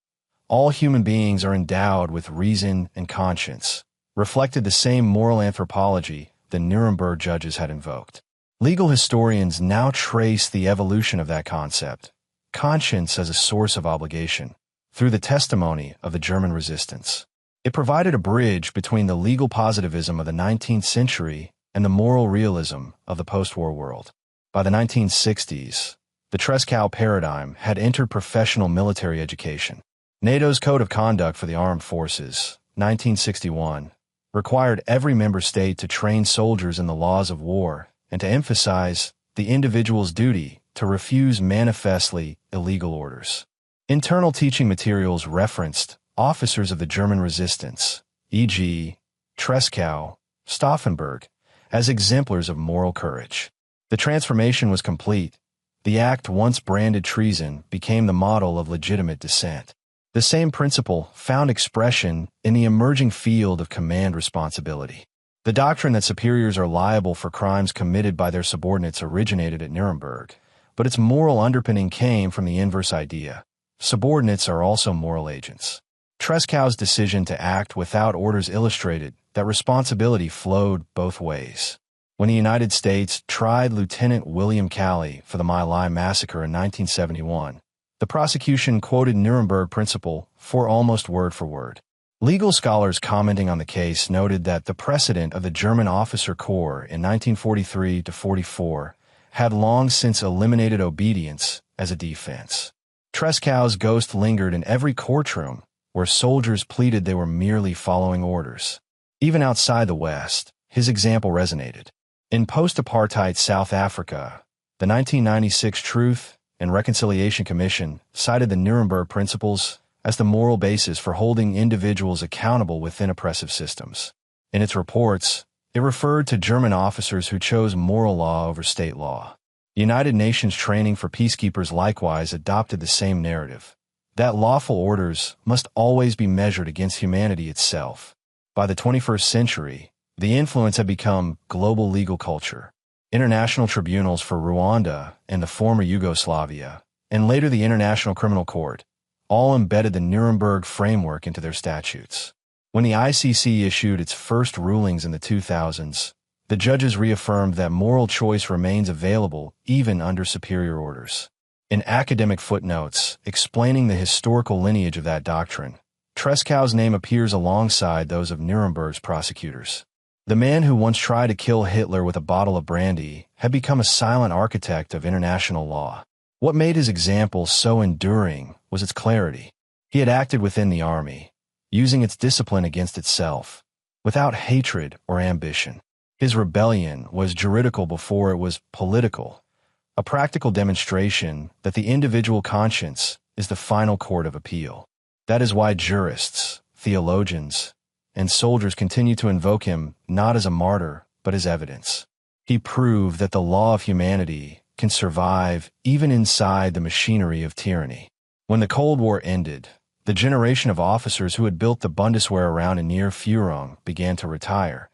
"All human beings are endowed with reason and conscience," reflected the same moral anthropology the Nuremberg judges had invoked. Legal historians now trace the evolution of that concept, conscience as a source of obligation, through the testimony of the German resistance. It provided a bridge between the legal positivism of the 19th century and the moral realism of the post-war world. By the 1960s, the Trescow paradigm had entered professional military education. NATO's Code of Conduct for the Armed Forces, 1961, required every member state to train soldiers in the laws of war and to emphasize the individual's duty to refuse manifestly illegal orders. Internal teaching materials referenced officers of the German resistance, e.g., Trescow, Stauffenberg, as exemplars of moral courage. The transformation was complete. The act once branded treason became the model of legitimate dissent. The same principle found expression in the emerging field of command responsibility. The doctrine that superiors are liable for crimes committed by their subordinates originated at Nuremberg, but its moral underpinning came from the inverse idea. Subordinates are also moral agents. Trescow's decision to act without orders illustrated that responsibility flowed both ways. When the United States tried Lieutenant William Calley for the My Lai massacre in 1971, the prosecution quoted Nuremberg principle for almost word for word. Legal scholars commenting on the case noted that the precedent of the German officer corps in 1943-44 had long since eliminated obedience as a defense. Trescow's ghost lingered in every courtroom where soldiers pleaded they were merely following orders. Even outside the West, his example resonated. In post-apartheid South Africa, the 1996 Truth and Reconciliation Commission cited the Nuremberg principles as the moral basis for holding individuals accountable within oppressive systems. In its reports, it referred to German officers who chose moral law over state law. The United Nations training for peacekeepers likewise adopted the same narrative, that lawful orders must always be measured against humanity itself. By the 21st century, the influence had become global legal culture. International tribunals for Rwanda and the former Yugoslavia, and later the International Criminal Court, all embedded the Nuremberg framework into their statutes. When the ICC issued its first rulings in the 2000s, the judges reaffirmed that moral choice remains available even under superior orders. In academic footnotes explaining the historical lineage of that doctrine, Trescow's name appears alongside those of Nuremberg's prosecutors. The man who once tried to kill Hitler with a bottle of brandy had become a silent architect of international law. What made his example so enduring was its clarity. He had acted within the army, using its discipline against itself, without hatred or ambition. His rebellion was juridical before it was political, a practical demonstration that the individual conscience is the final court of appeal. That is why jurists, theologians, and soldiers continue to invoke him not as a martyr, but as evidence. He proved that the law of humanity can survive even inside the machinery of tyranny. When the Cold War ended, the generation of officers who had built the Bundeswehr around and near Führung began to retire,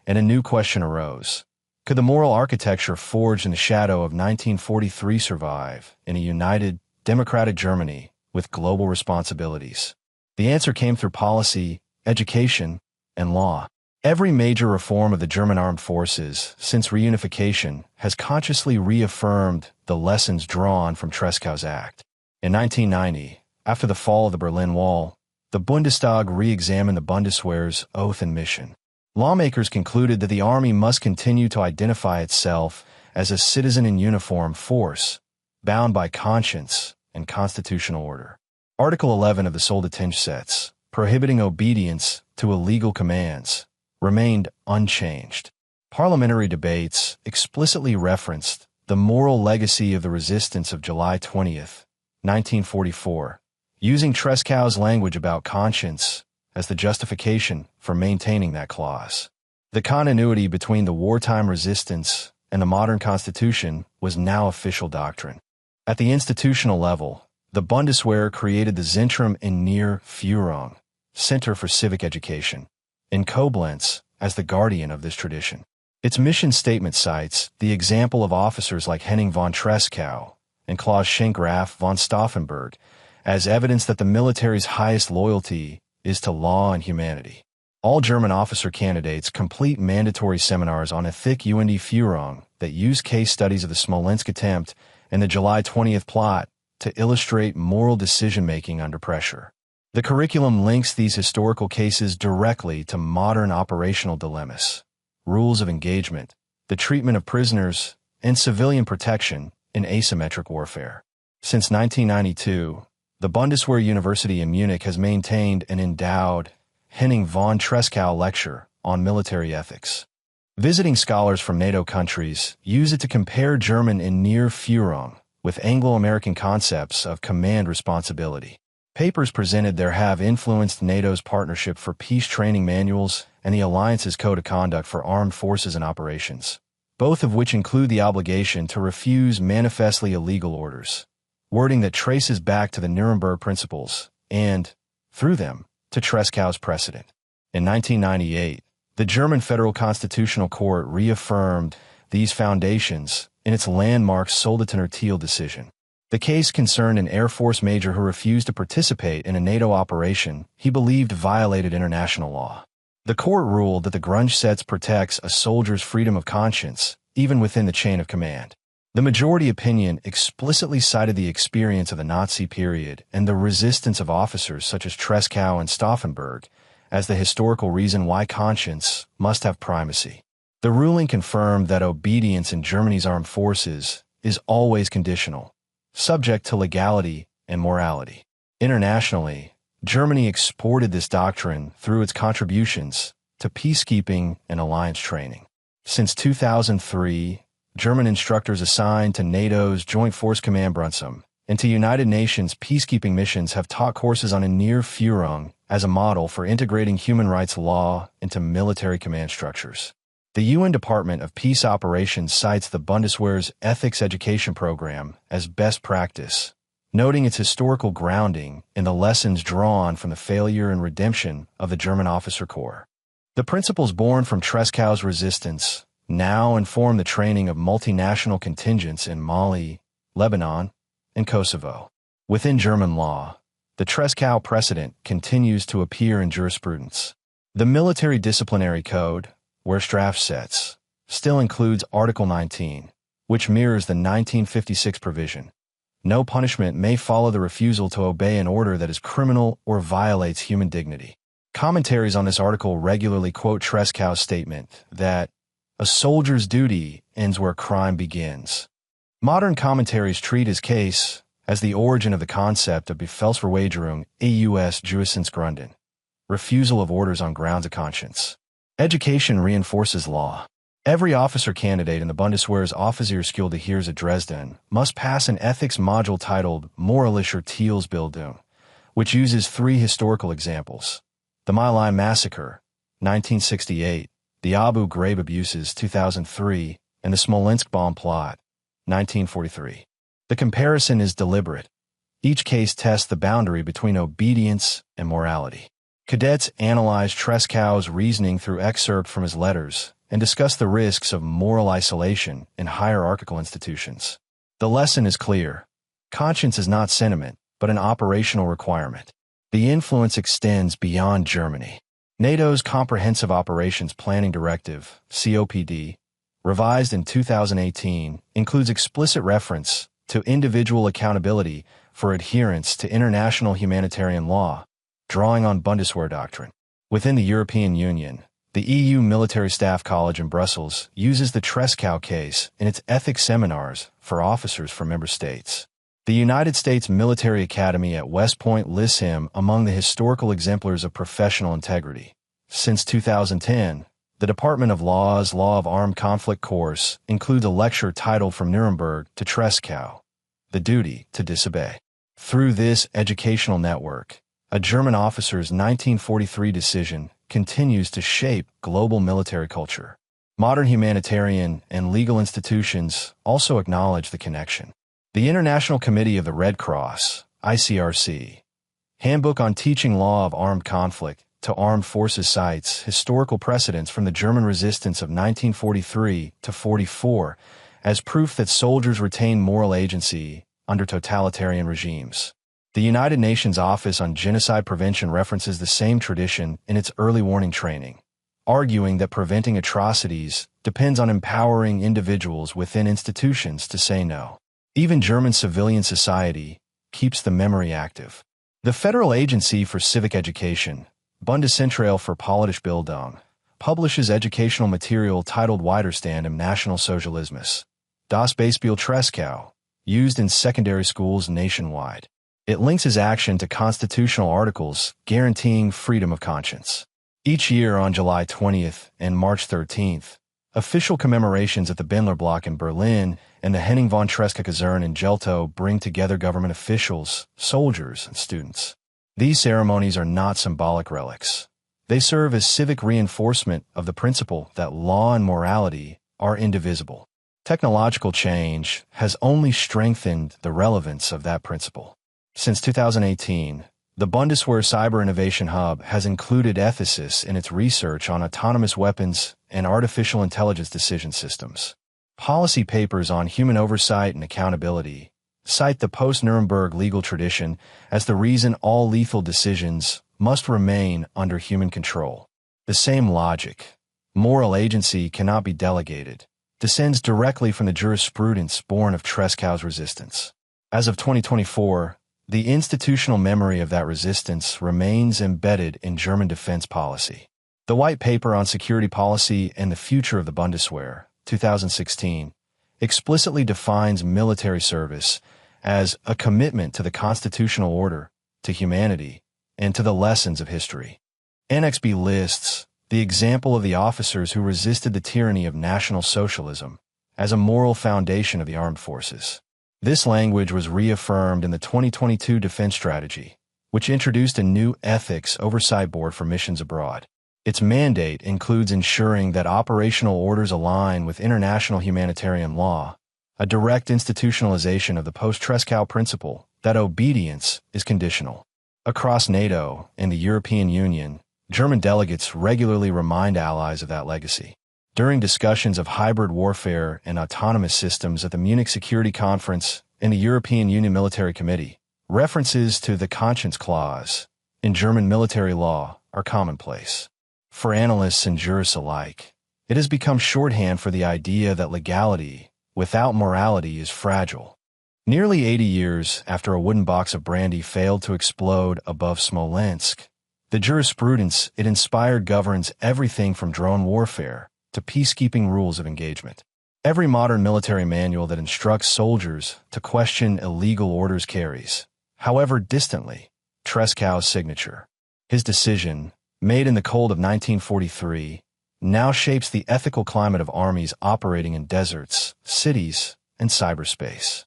and a new question arose. Could the moral architecture forged in the shadow of 1943 survive in a united, democratic Germany with global responsibilities? The answer came through policy, education, and law. Every major reform of the German armed forces since reunification has consciously reaffirmed the lessons drawn from Trescow's act. In 1990, after the fall of the Berlin Wall, the Bundestag re-examined the Bundeswehr's oath and mission. Lawmakers concluded that the army must continue to identify itself as a citizen-in-uniform force, bound by conscience and constitutional order. Article 11 of the Soldatengesetz, prohibiting obedience to illegal commands, remained unchanged. Parliamentary debates explicitly referenced the moral legacy of the resistance of July 20, 1944, using Trescow's language about conscience as the justification for maintaining that clause. The continuity between the wartime resistance and the modern constitution was now official doctrine. At the institutional level, the Bundeswehr created the Zentrum in Near Führung, Center for Civic Education, in Koblenz as the guardian of this tradition. Its mission statement cites the example of officers like Henning von Treschow and Klaus Schenk-Graf von Stauffenberg as evidence that the military's highest loyalty is to law and humanity. All German officer candidates complete mandatory seminars on Ethik und Führung that use case studies of the Smolensk attempt and the July 20th plot to illustrate moral decision-making under pressure. The curriculum links these historical cases directly to modern operational dilemmas, rules of engagement, the treatment of prisoners, and civilian protection in asymmetric warfare. Since 1992, the Bundeswehr University in Munich has maintained an endowed Henning von Treschow lecture on military ethics. Visiting scholars from NATO countries use it to compare German in Near Führung with Anglo-American concepts of command responsibility. Papers presented there have influenced NATO's Partnership for Peace training manuals and the Alliance's Code of Conduct for Armed Forces and Operations, both of which include the obligation to refuse manifestly illegal orders. Wording that traces back to the Nuremberg principles and, through them, to Trescow's precedent. In 1998, the German Federal Constitutional Court reaffirmed these foundations in its landmark Soldotner-Thiel decision. The case concerned an Air Force major who refused to participate in a NATO operation he believed violated international law. The court ruled that the Grundgesetz protects a soldier's freedom of conscience, even within the chain of command. The majority opinion explicitly cited the experience of the Nazi period and the resistance of officers such as Treschow and Stauffenberg as the historical reason why conscience must have primacy. The ruling confirmed that obedience in Germany's armed forces is always conditional, subject to legality and morality. Internationally, Germany exported this doctrine through its contributions to peacekeeping and alliance training. Since 2003, German instructors assigned to NATO's Joint Force Command Brunsum and to United Nations peacekeeping missions have taught courses on Führung as a model for integrating human rights law into military command structures. The UN Department of Peace Operations cites the Bundeswehr's ethics education program as best practice, noting its historical grounding in the lessons drawn from the failure and redemption of the German officer corps. The principles born from Trescow's resistance now inform the training of multinational contingents in Mali, Lebanon, and Kosovo. Within German law, the Treschow precedent continues to appear in jurisprudence. The Military Disciplinary Code, where Strafgesetz, still includes Article 19, which mirrors the 1956 provision. No punishment may follow the refusal to obey an order that is criminal or violates human dignity. Commentaries on this article regularly quote Trescow's statement that a soldier's duty ends where crime begins. Modern commentaries treat his case as the origin of the concept of Befehlsverweigerung aus Gewissensgründen, refusal of orders on grounds of conscience. Education reinforces law. Every officer candidate in the Bundeswehr's Offiziersschule hier at Dresden must pass an ethics module titled Moralische Thielsbildung, which uses 3 historical examples: the My Lai Massacre, 1968, the Abu Ghraib abuses, 2003, and the Smolensk bomb plot, 1943. The comparison is deliberate. Each case tests the boundary between obedience and morality. Cadets analyze Trescow's reasoning through excerpt from his letters and discuss the risks of moral isolation in hierarchical institutions. The lesson is clear. Conscience is not sentiment, but an operational requirement. The influence extends beyond Germany. NATO's Comprehensive Operations Planning Directive, COPD, revised in 2018, includes explicit reference to individual accountability for adherence to international humanitarian law, drawing on Bundeswehr doctrine. Within the European Union, the EU Military Staff College in Brussels uses the Treschow case in its ethics seminars for officers from member states. The United States Military Academy at West Point lists him among the historical exemplars of professional integrity. Since 2010, the Department of Law's Law of Armed Conflict course includes a lecture titled From Nuremberg to Treschow, The Duty to Disobey. Through this educational network, a German officer's 1943 decision continues to shape global military culture. Modern humanitarian and legal institutions also acknowledge the connection. The International Committee of the Red Cross, ICRC, Handbook on Teaching Law of Armed Conflict to Armed Forces cites historical precedents from the German resistance of 1943 to 44 as proof that soldiers retain moral agency under totalitarian regimes. The United Nations Office on Genocide Prevention references the same tradition in its early warning training, arguing that preventing atrocities depends on empowering individuals within institutions to say no. Even German civilian society keeps the memory active. The Federal Agency for Civic Education, Bundeszentrale für politische Bildung, publishes educational material titled Widerstand im Nationalsozialismus, Das Beispiel Treschow, used in secondary schools nationwide. It links his action to constitutional articles guaranteeing freedom of conscience. Each year on July 20th and March 13th, official commemorations at the Bendler Block in Berlin and the Henning von Treschow Kaserne in Jelto bring together government officials, soldiers, and students. These ceremonies are not symbolic relics. They serve as civic reinforcement of the principle that law and morality are indivisible. Technological change has only strengthened the relevance of that principle. Since 2018, The Bundeswehr Cyber Innovation Hub has included ethicists in its research on autonomous weapons and artificial intelligence decision systems. Policy papers on human oversight and accountability cite the post-Nuremberg legal tradition as the reason all lethal decisions must remain under human control. The same logic, moral agency cannot be delegated, descends directly from the jurisprudence born of Trescow's resistance. As of 2024, the institutional memory of that resistance remains embedded in German defense policy. The White Paper on Security Policy and the Future of the Bundeswehr, 2016, explicitly defines military service as a commitment to the constitutional order, to humanity, and to the lessons of history. Annex B lists the example of the officers who resisted the tyranny of National Socialism as a moral foundation of the armed forces. This language was reaffirmed in the 2022 Defense Strategy, which introduced a new ethics oversight board for missions abroad. Its mandate includes ensuring that operational orders align with international humanitarian law, a direct institutionalization of the post-Treschow principle that obedience is conditional. Across NATO and the European Union, German delegates regularly remind allies of that legacy. During discussions of hybrid warfare and autonomous systems at the Munich Security Conference and the European Union Military Committee, references to the Conscience Clause in German military law are commonplace. For analysts and jurists alike, it has become shorthand for the idea that legality without morality is fragile. Nearly 80 years after a wooden box of brandy failed to explode above Smolensk, the jurisprudence it inspired governs everything from drone warfare to peacekeeping rules of engagement. Every modern military manual that instructs soldiers to question illegal orders carries, however distantly, Trescow's signature. His decision, made in the cold of 1943, now shapes the ethical climate of armies operating in deserts, cities, and cyberspace.